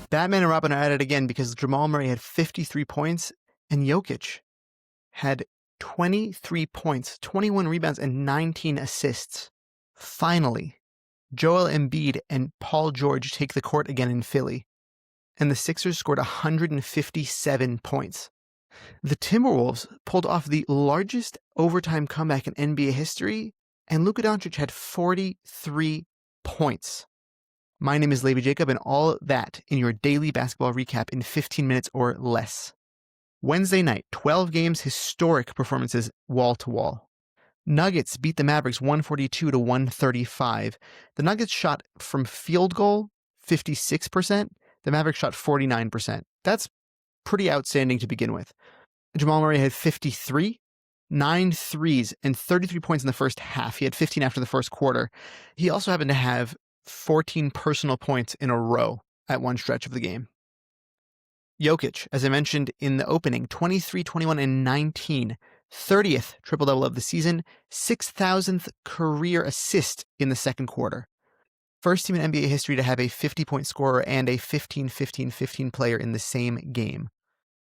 Batman and Robin are at it again because Jamal Murray had 53 points and Jokic had 23 points, 21 rebounds, and 19 assists. Finally, Joel Embiid and Paul George take the court again in Philly, and the Sixers scored 157 points. The Timberwolves pulled off the largest overtime comeback in NBA history, and Luka Doncic had 43 points. My name is Levi Jacob, and all that in your daily basketball recap in 15 minutes or less. Wednesday night, 12 games, historic performances wall to wall. Nuggets beat the Mavericks 142 to 135. The Nuggets shot from field goal 56%. The Mavericks shot 49%. That's pretty outstanding to begin with. Jamal Murray had 53, 9 threes, and 33 points in the first half. He had 15 after the first quarter. He also happened to have 14 personal points in a row at one stretch of the game. Jokic, as I mentioned in the opening, 23, 21, and 19. 30th triple-double of the season, 6,000th career assist in the second quarter. First team in NBA history to have a 50-point scorer and a 15-15-15 player in the same game.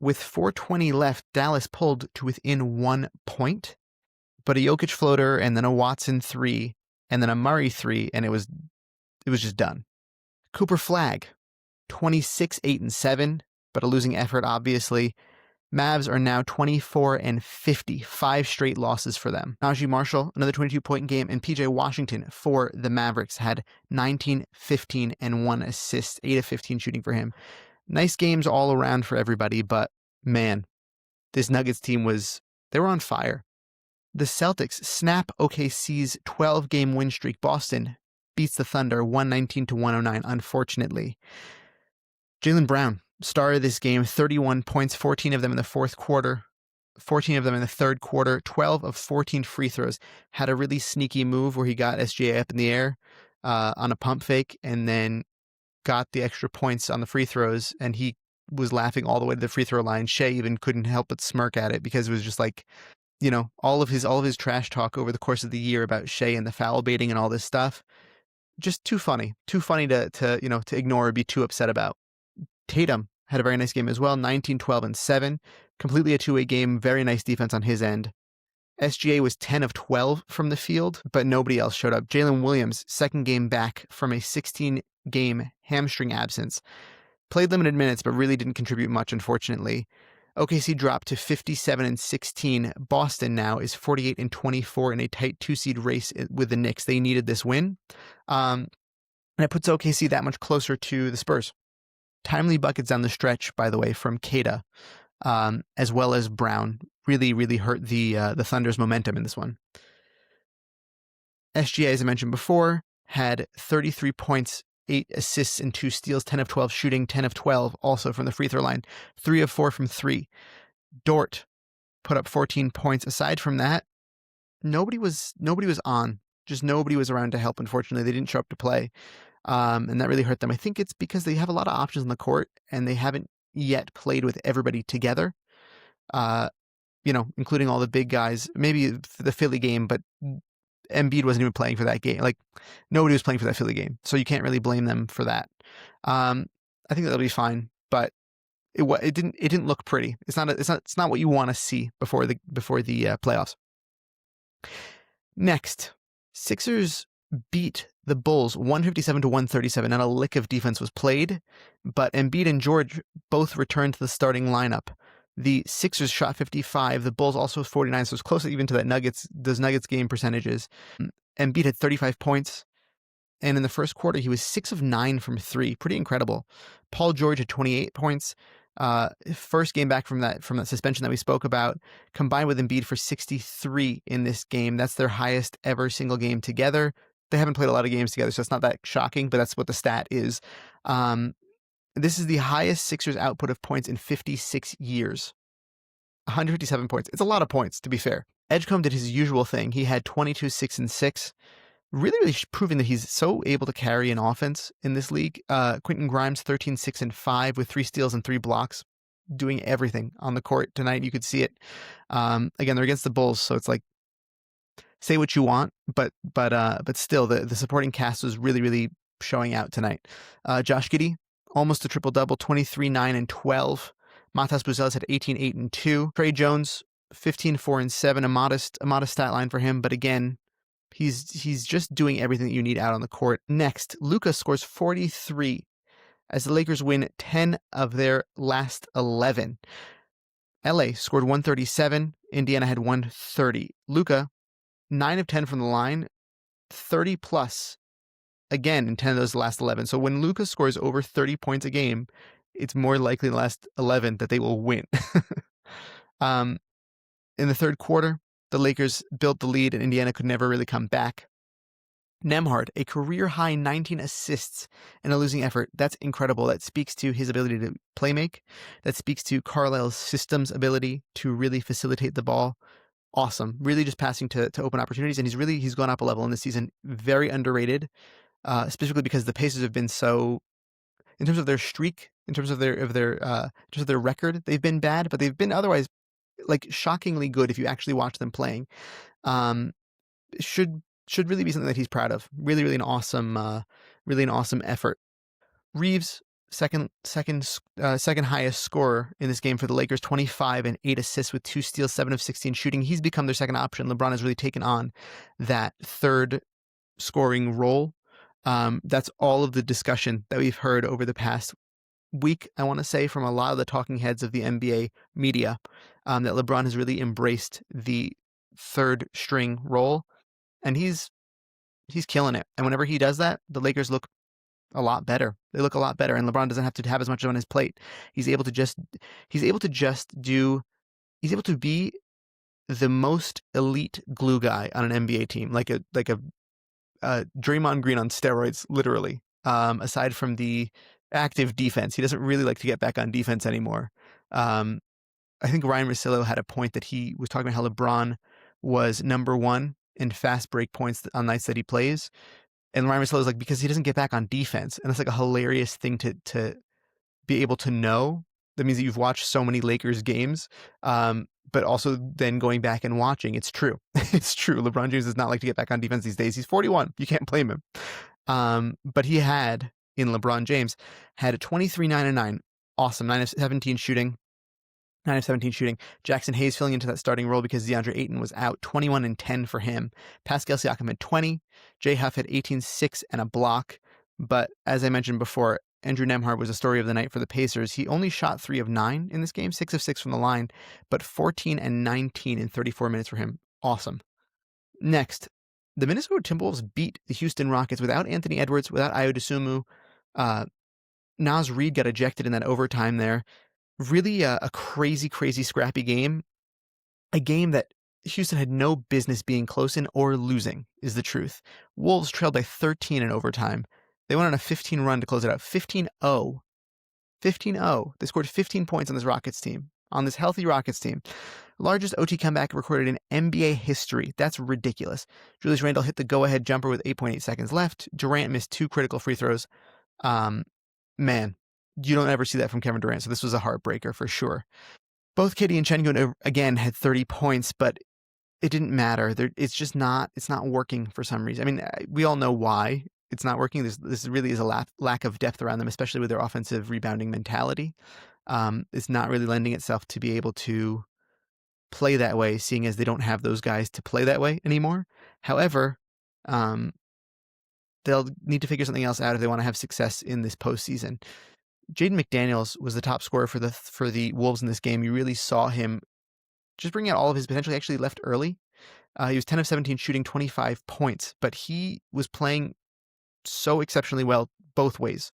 With 4:20 left, Dallas pulled to within 1 point, but a Jokic floater and then a Watson 3 and then a Murray 3, and it was just done. Cooper Flagg, 26, 8, and 7, but a losing effort, obviously. Mavs are now 24 and 50, 5 straight losses for them. Najee Marshall, another 22-point game, and PJ Washington for the Mavericks had 19, 15, and 1 assist, 8 of 15 shooting for him. Nice games all around for everybody, but man, this Nuggets team they were on fire. The Celtics snap OKC's 12-game win streak. Boston beats the Thunder 119 to 109, unfortunately. Jaylen Brown, star of this game, 31 points, 14 of them in the fourth quarter, 14 of them in the third quarter, 12 of 14 free throws. Had a really sneaky move where he got SGA up in the air on a pump fake and then got the extra points on the free throws, and he was laughing all the way to the free throw line. Shea even couldn't help but smirk at it because it was just like, all of his trash talk over the course of the year about Shea and the foul baiting and all this stuff. Just too funny to ignore or be too upset about. Tatum had a very nice game as well, 19, 12, and 7. Completely a two-way game, very nice defense on his end. SGA was 10 of 12 from the field, but nobody else showed up. Jalen Williams, second game back from a 16-game hamstring absence. Played limited minutes, but really didn't contribute much, unfortunately. OKC dropped to 57 and 16. Boston now is 48 and 24 in a tight 2-seed race with the Knicks. They needed this win. And it puts OKC that much closer to the Spurs. Timely buckets down the stretch, by the way, from Keita, as well as Brown. Really, really hurt the Thunder's momentum in this one. SGA, as I mentioned before, had 33 points, 8 assists, and 2 steals, 10 of 12 shooting, 10 of 12 also from the free throw line, 3 of 4 from 3. Dort put up 14 points. Aside from that, nobody was on. Just nobody was around to help, unfortunately. They didn't show up to play. And that really hurt them. I think it's because they have a lot of options on the court and they haven't yet played with everybody together, including all the big guys, maybe for the Philly game, but Embiid wasn't even playing for that game. Like, nobody was playing for that Philly game. So you can't really blame them for that. I think that'll be fine, but it didn't look pretty. It's not what you want to see before the playoffs. Next, Sixers beat the Bulls 157 to 137. Not a lick of defense was played, but Embiid and George both returned to the starting lineup. The Sixers shot 55. The Bulls also 49, so it's close even to those Nuggets game percentages. Embiid had 35 points, and in the first quarter, he was 6 of 9 from 3. Pretty incredible. Paul George had 28 points. First game back from that suspension that we spoke about, combined with Embiid for 63 in this game. That's their highest ever single game together. They haven't played a lot of games together, so it's not that shocking, but that's what the stat is. This is the highest Sixers output of points in 56 years. 157 points. It's a lot of points, to be fair. Edgecombe did his usual thing. He had 22, 6, and 6. Really, really proving that he's so able to carry an offense in this league. Quentin Grimes, 13, 6, and 5 with 3 steals and 3 blocks, doing everything on the court tonight. You could see it. Again, they're against the Bulls, so it's like, say what you want, but still, the supporting cast was really, really showing out tonight. Josh Giddey, almost a triple-double, 23, 9, and 12. Matas Buzelis had 18, 8, and 2. Trey Jones, 15, 4, and 7, a modest stat line for him, but again, he's just doing everything that you need out on the court. Next, Luka scores 43 as the Lakers win 10 of their last 11. LA scored 137, Indiana had 130. Luka, 9 of 10 from the line, 30 plus again in 10 of those last 11. So when Luka scores over 30 points a game, it's more likely in the last 11 that they will win. In the third quarter, the Lakers built the lead and Indiana could never really come back. Nembhard, a career-high 19 assists in a losing effort. That's incredible. That speaks to his ability to play make. That speaks to Carlisle's system's ability to really facilitate the ball. Awesome. Really just passing to open opportunities. And he's gone up a level in this season. Very underrated, specifically because the Pacers have been so, in terms of their streak, in terms of their record, they've been bad, but they've been otherwise like shockingly good if you actually watch them playing. Should really be something that he's proud of. Really an awesome effort. Reeves, second highest scorer in this game for the Lakers, 25 and 8 assists with 2 steals, 7 of 16 shooting. He's become their second option. LeBron has really taken on that third scoring role. That's all of the discussion that we've heard over the past week, I want to say, from a lot of the talking heads of the NBA media, that LeBron has really embraced the third string role. And he's killing it. And whenever he does that, the Lakers look a lot better. They look a lot better. And LeBron doesn't have to have as much on his plate. He's able to be the most elite glue guy on an NBA team, like a Draymond Green on steroids, literally. Aside from the active defense, he doesn't really like to get back on defense anymore. I think Ryan Russillo had a point that he was talking about how LeBron was number one in fast break points on nights that he plays. And Ryan Russillo is like, because he doesn't get back on defense. And it's like a hilarious thing to be able to know. That means that you've watched so many Lakers games, but also then going back and watching. It's true. It's true. LeBron James does not like to get back on defense these days. He's 41. You can't blame him. But he had, in LeBron James, had a 23, 9, and 9. Awesome. 9 of 17 shooting. 9 of 17 shooting. Jackson Hayes filling into that starting role because DeAndre Ayton was out. 21 and 10 for him. Pascal Siakam had 20. Jay Huff had 18, 6, and a block. But as I mentioned before, Andrew Nembhard was the story of the night for the Pacers. He only shot 3 of 9 in this game, 6 of 6 from the line, but 14 and 19 in 34 minutes for him. Awesome. Next, the Minnesota Timberwolves beat the Houston Rockets without Anthony Edwards, without Ayo Dosunmu. Naz Reid got ejected in that overtime there. Really a crazy scrappy game. A game that Houston had no business being close in or losing, is the truth. Wolves trailed by 13 in overtime. They went on a 15 run to close it out. 15-0. 15-0. They scored 15 points on this Rockets team, on this healthy Rockets team. Largest OT comeback recorded in NBA history. That's ridiculous. Julius Randle hit the go-ahead jumper with 8.8 seconds left. Durant missed 2 critical free throws. Man, you don't ever see that from Kevin Durant, so this was a heartbreaker for sure. Both KD and Şengün, again, had 30 points, but it didn't matter. It's not working for some reason. I mean, we all know why it's not working. This really is a lack of depth around them, especially with their offensive rebounding mentality. It's not really lending itself to be able to play that way, seeing as they don't have those guys to play that way anymore. However, they'll need to figure something else out if they want to have success in this postseason. Jaden McDaniels was the top scorer for the Wolves in this game. You really saw him just bring out all of his potential. He actually left early. He was 10 of 17 shooting 25 points, but he was playing so exceptionally well both ways.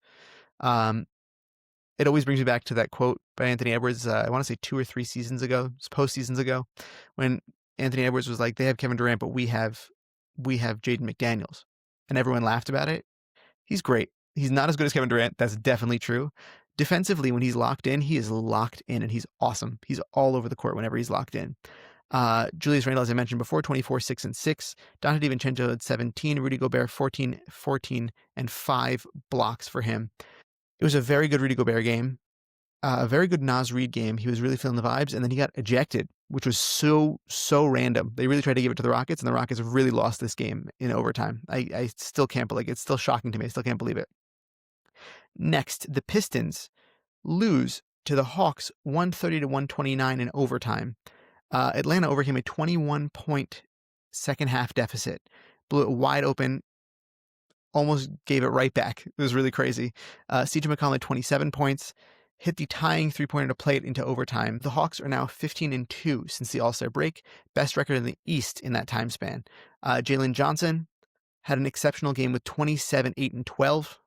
It always brings me back to that quote by Anthony Edwards, I want to say 2 or 3 seasons ago, postseasons ago, when Anthony Edwards was like, they have Kevin Durant, but we have Jaden McDaniels. And everyone laughed about it. He's great. He's not as good as Kevin Durant. That's definitely true. Defensively, when he's locked in, he is locked in, and he's awesome. He's all over the court whenever he's locked in. Julius Randle, as I mentioned before, 24, 6, and 6. Donte DiVincenzo had 17. Rudy Gobert, 14, 14, and 5 blocks for him. It was a very good Rudy Gobert game. A very good Naz Reid game. He was really feeling the vibes, and then he got ejected, which was so random. They really tried to give it to the Rockets, and the Rockets really lost this game in overtime. I still can't believe it. It's still shocking to me. I still can't believe it. Next, the Pistons lose to the Hawks 130-129 in overtime. Atlanta overcame a 21-point second half deficit, blew it wide open, almost gave it right back. It was really crazy. C.J. McCollum had 27 points, hit the tying three-pointer to play it into overtime. The Hawks are now 15-2 since the All-Star break, best record in the East in that time span. Jalen Johnson had an exceptional game with 27, 8, and 12.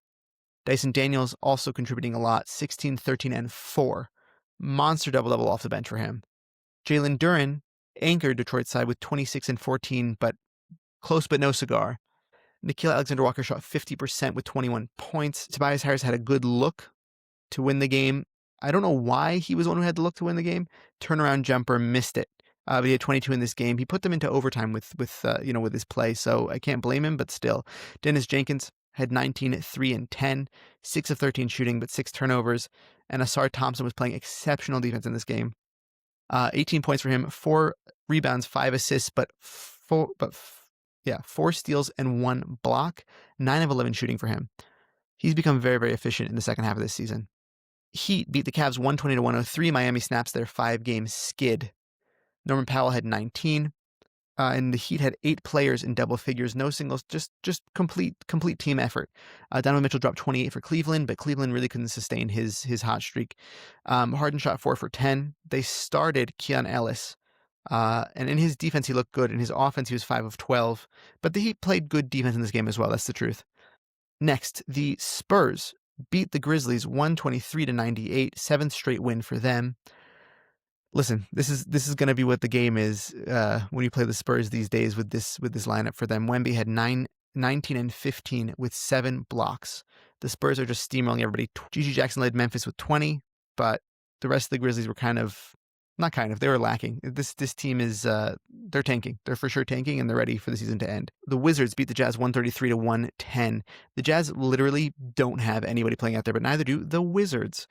Dyson Daniels also contributing a lot, 16, 13, and 4. Monster double-double off the bench for him. Jalen Duren anchored Detroit's side with 26 and 14, but close but no cigar. Nickeil Alexander-Walker shot 50% with 21 points. Tobias Harris had a good look to win the game. I don't know why he was the one who had the look to win the game. Turnaround jumper, missed it. But he had 22 in this game. He put them into overtime with his play, so I can't blame him, but still. Dennis Jenkins had 19, 3, and 10, 6 of 13 shooting, but 6 turnovers. And Asar Thompson was playing exceptional defense in this game. 18 points for him, 4 rebounds, 5 assists, but 4 steals and 1 block, 9 of 11 shooting for him. He's become very, very efficient in the second half of this season. Heat beat the Cavs 120-103. Miami snaps their 5-game skid. Norman Powell had 19, and the Heat had 8 players in double figures, no singles, just complete team effort. Donovan Mitchell dropped 28 for Cleveland, but Cleveland really couldn't sustain his hot streak. Harden shot 4 for 10. They started Keon Ellis, and in his defense he looked good. In his offense he was 5 of 12, but the Heat played good defense in this game as well. That's the truth. Next, the Spurs beat the Grizzlies 123-98, 7th straight win for them. Listen, this is going to be what the game is when you play the Spurs these days with this lineup for them. Wemby had 19 and 15 with 7 blocks. The Spurs are just steamrolling everybody. Gigi Jackson led Memphis with 20, but the rest of the Grizzlies were they were lacking. This team is they're tanking. They're for sure tanking, and they're ready for the season to end. The Wizards beat the Jazz 133-110. The Jazz literally don't have anybody playing out there, but neither do the Wizards.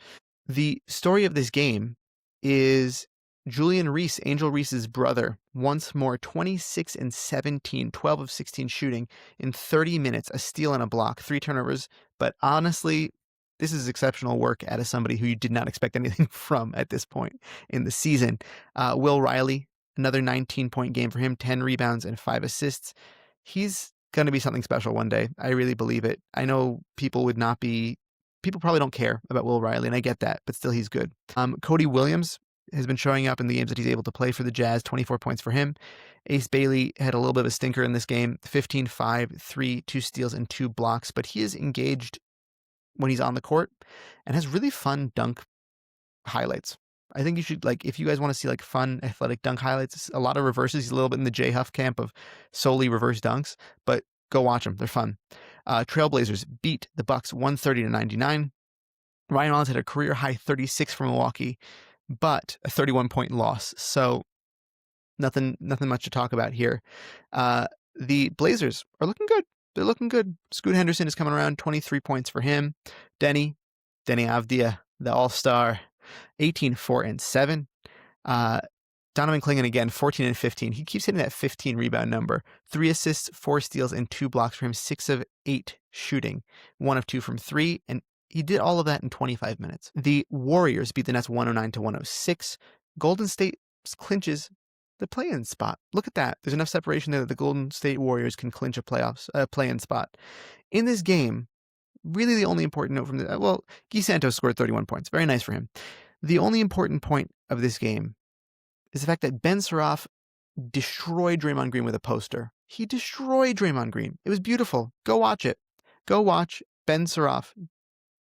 The story of this game is Julian Reese, Angel Reese's brother, once more 26 and 17, 12 of 16 shooting in 30 minutes, a steal and a block, 3 turnovers. But honestly, this is exceptional work out of somebody who you did not expect anything from at this point in the season. Will Riley, another 19-point game for him, 10 rebounds and 5 assists. He's going to be something special one day. I really believe it. I know people probably don't care about Will Riley, and I get that, but still he's good. Cody Williams has been showing up in the games that he's able to play for the Jazz, 24 points for him. Ace Bailey had a little bit of a stinker in this game, 15, 5, 3, 2 steals, and 2 blocks, but he is engaged when he's on the court and has really fun dunk highlights. I think you should, if you guys want to see fun athletic dunk highlights, a lot of reverses. He's a little bit in the J Huff camp of solely reverse dunks, but go watch them. They're fun. Trailblazers beat the Bucks 130-99. Ryan Rollins had a career high 36 for Milwaukee, but a 31-point loss. So nothing much to talk about here. The Blazers are looking good. They're looking good. Scoot Henderson is coming around, 23 points for him. Denny Avdia, the All-Star, 18, 4, and 7. Donovan Clingan again, 14 and 15. He keeps hitting that 15 rebound number. 3 assists, 4 steals, and 2 blocks for him. 6 of 8 shooting. 1 of 2 from 3. And he did all of that in 25 minutes. The Warriors beat the Nets 109-106. Golden State clinches the play-in spot. Look at that. There's enough separation there that the Golden State Warriors can clinch a play-in spot. In this game, really the only important note from Guy Santos scored 31 points. Very nice for him. The only important point of this game is the fact that Ben Suraf destroyed Draymond Green with a poster. He destroyed Draymond Green. It was beautiful. Go watch it. Go watch Ben Suraf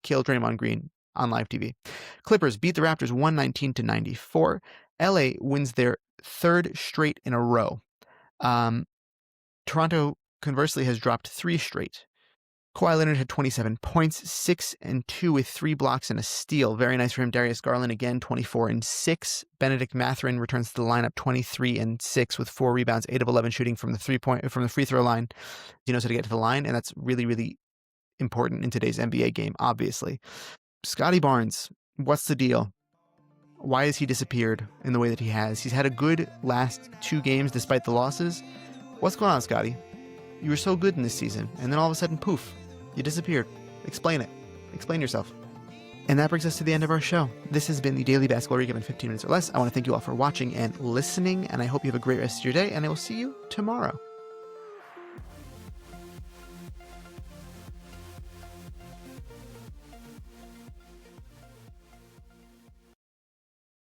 kill Draymond Green on live TV. Clippers beat the Raptors 119-94. LA wins their 3rd straight in a row. Toronto, conversely, has dropped 3 straight. Kawhi Leonard had 27 points, 6 and 2 with 3 blocks and a steal. Very nice for him. Darius Garland again, 24 and 6. Benedict Mathurin returns to the lineup, 23 and 6 with 4 rebounds, 8 of 11 shooting from the free throw line. He knows how to get to the line, and that's really, really important in today's NBA game, obviously. Scotty Barnes, what's the deal? Why has he disappeared in the way that he has? He's had a good last 2 games despite the losses. What's going on, Scotty? You were so good in this season, and then all of a sudden, poof, you disappeared. Explain it. Explain yourself. And that brings us to the end of our show. This has been the Daily Basketball Recap in 15 minutes or less. I want to thank you all for watching and listening, and I hope you have a great rest of your day, and I will see you tomorrow.